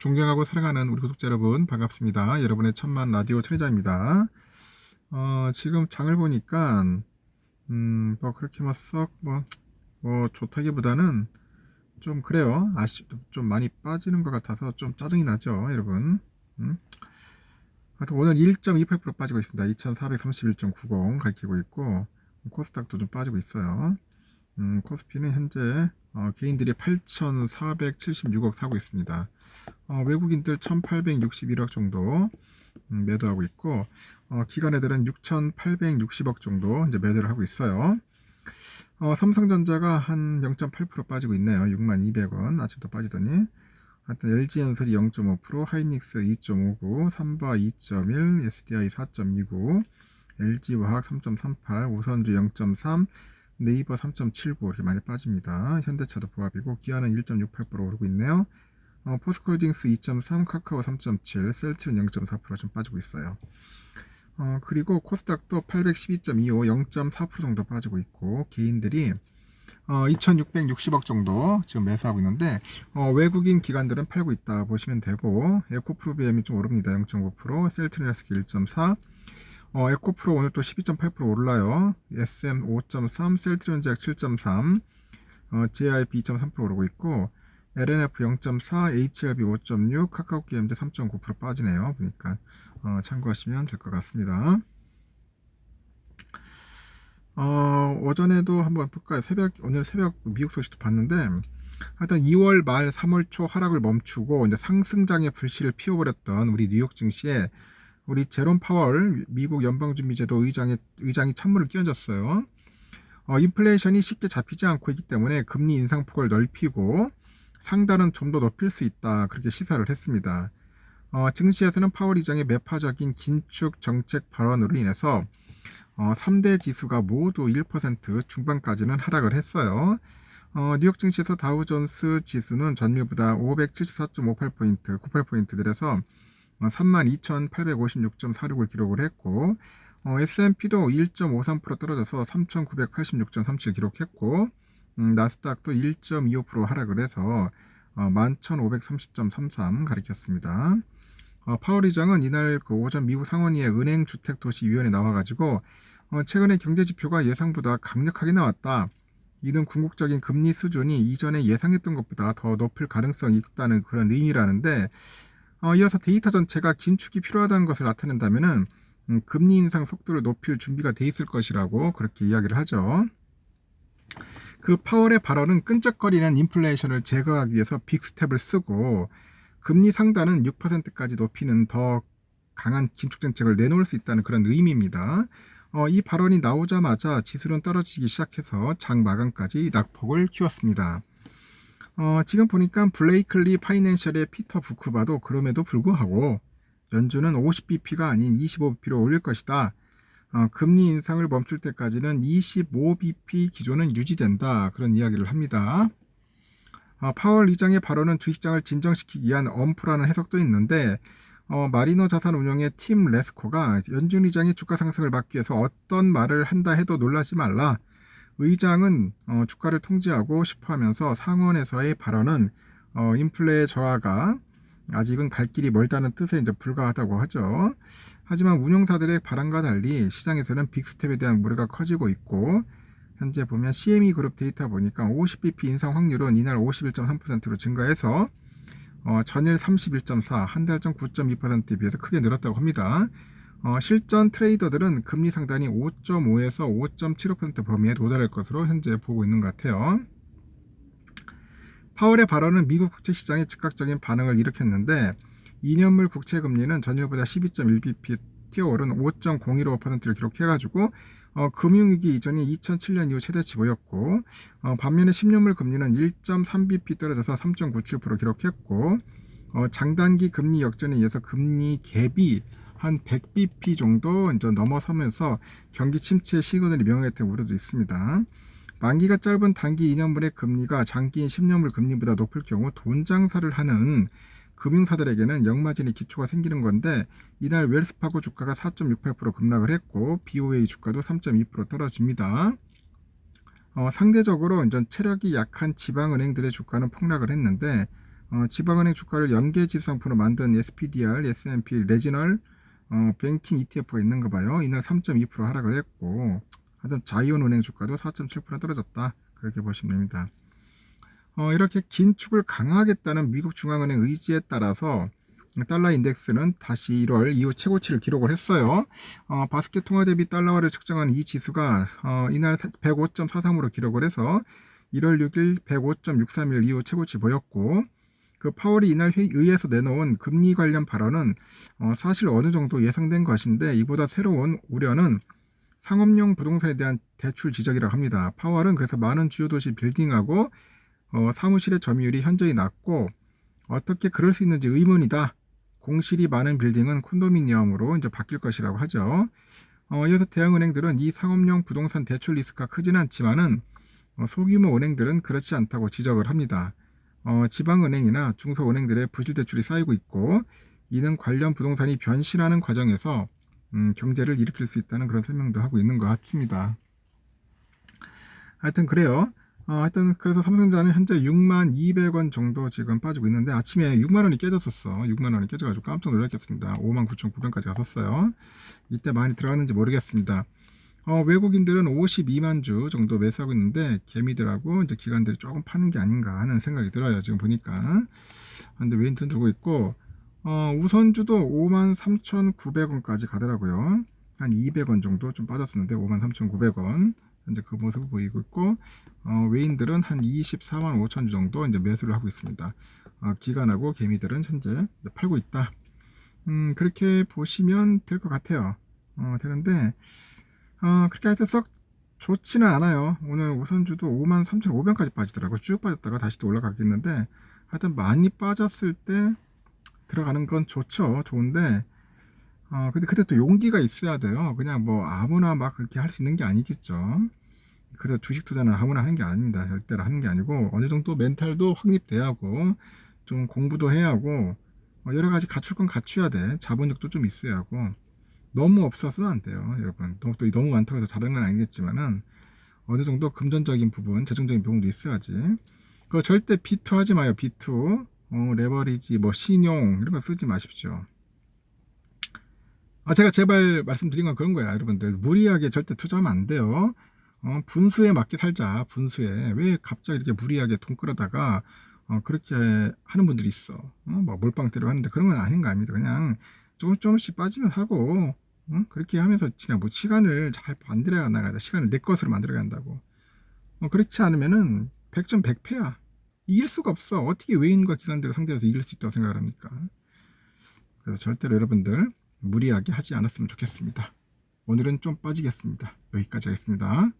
존경하고 사랑하는 우리 구독자 여러분 반갑습니다. 여러분의 천만 라디오 천혜자입니다. 지금 장을 보니까 뭐 그렇게 뭐 좋다기보다는 좀 그래요. 좀 많이 빠지는 것 같아서 좀 짜증이 나죠, 여러분. 하여튼 오늘 1.28% 빠지고 있습니다. 2431.90 가리키고 있고 코스닥도 좀 빠지고 있어요. 코스피는 현재 개인들이 8,476억 사고 있습니다. 외국인들 1,861억 정도 매도하고 있고, 기관 애들은 6,860억 정도 이제 매도를 하고 있어요. 삼성전자가 한 0.8% 빠지고 있네요. 62,200원 아침부터 빠지더니. 하여튼 LG엔솔이 0.5%, 하이닉스 2.59, 삼바 2.1, SDI 4.29, LG화학 3.38, 우선주 0.3, 네이버 3.79 이렇게 많이 빠집니다. 현대차도 보합이고 기아는 1.68% 오르고 있네요. 포스코홀딩스 2.3, 카카오 3.7, 셀트리온 0.4%좀 빠지고 있어요. 그리고 코스닥도 812.25, 0.4% 정도 빠지고 있고 개인들이 2,660억 정도 지금 매수하고 있는데 외국인 기관들은 팔고 있다 보시면 되고 에코프로비엠이 좀 오릅니다. 0.5%, 셀트리온에스키 1.4, 에코프로 오늘 또 12.8% 올라요. SM 5.3, 셀트리온제약 7.3, JIP 2.3% 오르고 있고 LNF 0.4, HLB 5.6, 카카오게임즈 3.9% 빠지네요. 보니까 참고하시면 될 것 같습니다. 오전에도 한번 볼까요? 오늘 새벽 미국 소식도 봤는데 하여튼 2월 말 3월 초 하락을 멈추고 이제 상승장의 불씨를 피워버렸던 우리 뉴욕 증시에 우리 제롬 파월 미국 연방준비제도 의장이 찬물을 끼얹었어요. 인플레이션이 쉽게 잡히지 않고 있기 때문에 금리 인상폭을 넓히고 상단은 좀 더 높일 수 있다. 그렇게 시사를 했습니다. 증시에서는 파월 의장의 매파적인 긴축 정책 발언으로 인해서 3대 지수가 모두 1% 중반까지는 하락을 했어요. 뉴욕 증시에서 다우존스 지수는 전일보다 574.58포인트, 98포인트 들여서 32,856.46을 기록을 했고 S&P도 1.53% 떨어져서 3,986.37 기록했고 나스닥도 1.25% 하락을 해서 11,530.33 가리켰습니다. 파월 의장은 이날 그 오전 미국 상원의회 은행주택도시위원회 나와가지고 최근에 경제지표가 예상보다 강력하게 나왔다. 이는 궁극적인 금리 수준이 이전에 예상했던 것보다 더 높을 가능성이 있다는 그런 의미라는데 이어서 데이터 전체가 긴축이 필요하다는 것을 나타낸다면 금리 인상 속도를 높일 준비가 돼 있을 것이라고 그렇게 이야기를 하죠. 그 파월의 발언은 끈적거리는 인플레이션을 제거하기 위해서 빅스텝을 쓰고 금리 상단은 6%까지 높이는 더 강한 긴축 정책을 내놓을 수 있다는 그런 의미입니다. 이 발언이 나오자마자 지수는 떨어지기 시작해서 장 마감까지 낙폭을 키웠습니다. 지금 보니까 블레이클리 파이낸셜의 피터 부크바도 그럼에도 불구하고 연준은 50bp가 아닌 25bp로 올릴 것이다. 금리 인상을 멈출 때까지는 25bp 기조는 유지된다. 그런 이야기를 합니다. 파월 의장의 발언은 주식장을 진정시키기 위한 엄포라는 해석도 있는데 마리너 자산운용의 팀 레스코가 연준 의장의 주가 상승을 막기 위해서 어떤 말을 한다 해도 놀라지 말라. 의장은 주가를 통제하고 싶어하면서 상원에서의 발언은 인플레 저하가 아직은 갈 길이 멀다는 뜻에 이제 불과하다고 하죠. 하지만 운용사들의 바람과 달리 시장에서는 빅스텝에 대한 우려가 커지고 있고 현재 보면 CME 그룹 데이터 보니까 50bp 인상 확률은 이날 51.3%로 증가해서 전일 31.4, 한 달 전 9.2%에 비해서 크게 늘었다고 합니다. 실전 트레이더들은 금리 상단이 5.5에서 5.75% 범위에 도달할 것으로 현재 보고 있는 것 같아요. 파월의 발언은 미국 국채시장에 즉각적인 반응을 일으켰는데 2년물 국채금리는 전일보다 12.1bp 뛰어오른 5.015%를 기록해가지고 금융위기 이전이 2007년 이후 최대치 보였고 반면에 10년물 금리는 1.3bp 떨어져서 3.97% 기록했고 장단기 금리 역전에 의해서 금리 갭이 한 100bp 정도 이제 넘어서면서 경기 침체 시그널이 명확했다는 우려도 있습니다. 만기가 짧은 단기 2년물의 금리가 장기인 10년물 금리보다 높을 경우 돈 장사를 하는 금융사들에게는 역마진의 기초가 생기는 건데 이날 웰스파고 주가가 4.68% 급락을 했고 BOA 주가도 3.2% 떨어집니다. 상대적으로 이제 체력이 약한 지방은행들의 주가는 폭락을 했는데 지방은행 주가를 연계지수 상품으로 만든 SPDR, S&P 레지널 뱅킹 ETF가 있는 거 봐요. 이날 3.2% 하락을 했고, 하여튼 자이온은행 주가도 4.7% 떨어졌다. 그렇게 보시면 됩니다. 이렇게 긴축을 강화하겠다는 미국 중앙은행 의지에 따라서 달러 인덱스는 다시 1월 이후 최고치를 기록을 했어요. 바스켓 통화 대비 달러화를 측정한 이 지수가 이날 105.43으로 기록을 해서 1월 6일 105.631 이후 최고치 보였고, 그 파월이 이날 의회에서 내놓은 금리 관련 발언은 사실 어느 정도 예상된 것인데, 이보다 새로운 우려는 상업용 부동산에 대한 대출 지적이라고 합니다. 파월은 그래서 많은 주요 도시 빌딩하고 사무실의 점유율이 현저히 낮고 어떻게 그럴 수 있는지 의문이다. 공실이 많은 빌딩은 콘도미니엄으로 이제 바뀔 것이라고 하죠. 이어서 대형은행들은 이 상업용 부동산 대출 리스크가 크지는 않지만은 소규모 은행들은 그렇지 않다고 지적을 합니다. 지방은행이나 중소은행들의 부실 대출이 쌓이고 있고, 이는 관련 부동산이 변신하는 과정에서 경제를 일으킬 수 있다는 그런 설명도 하고 있는 것 같습니다. 하여튼 그래요. 하여튼 그래서 삼성전자는 현재 62,200원 정도 지금 빠지고 있는데, 아침에 6만원이 깨졌었어. 6만원이 깨져가지고 깜짝 놀랐겠습니다. 59,900원까지 갔었어요. 이때 많이 들어갔는지 모르겠습니다. 외국인들은 52만 주 정도 매수하고 있는데, 개미들하고 이제 기관들이 조금 파는 게 아닌가 하는 생각이 들어요. 지금 보니까. 근데 외인들은 들고 있고, 우선주도 53,900원까지 가더라고요. 한 200원 정도 좀 빠졌었는데 53,900원 현재 그 모습을 보이고 있고, 외인들은 한 24만 5천 주 정도 이제 매수를 하고 있습니다. 기관하고 개미들은 현재 팔고 있다. 그렇게 보시면 될 것 같아요. 되는데 그렇게 하여튼 썩 좋지는 않아요. 오늘 우선주도 53,500원까지 빠지더라고요. 쭉 빠졌다가 다시 또 올라가겠는데, 하여튼 많이 빠졌을 때 들어가는 건 좋죠. 좋은데 근데 그때 또 용기가 있어야 돼요. 그냥 뭐 아무나 막 그렇게 할 수 있는 게 아니겠죠. 그래서 주식 투자는 아무나 하는 게 아닙니다. 절대로 하는 게 아니고 어느 정도 멘탈도 확립돼야 하고 좀 공부도 해야 하고 여러 가지 갖출 건 갖춰야 돼. 자본력도 좀 있어야 하고 너무 없어서는 안 돼요, 여러분. 너무 많다고 해서 잘하는 건 아니겠지만은 어느 정도 금전적인 부분, 재정적인 부분도 있어야지. 그거 절대 B2 하지 마요. B2 레버리지, 뭐 신용 이런 거 쓰지 마십시오. 제가 제발 말씀드린 건 그런 거야, 여러분들. 무리하게 절대 투자하면 안 돼요. 분수에 맞게 살자. 분수에. 왜 갑자기 이렇게 무리하게 돈 끌어다가 그렇게 하는 분들이 있어. 뭐 몰빵대로 하는데 그런 건 아닌 거 아닙니다. 그냥 조금씩 빠지면 하고 그렇게 하면서 그냥 뭐 시간을 잘 만들어 나가자. 시간을 내 것으로 만들어 간다고. 그렇지 않으면은 100점 100패야. 이길 수가 없어. 어떻게 외인과 기관들을 상대해서 이길 수 있다고 생각을 합니까? 그래서 절대로 여러분들 무리하게 하지 않았으면 좋겠습니다. 오늘은 좀 빠지겠습니다. 여기까지 하겠습니다.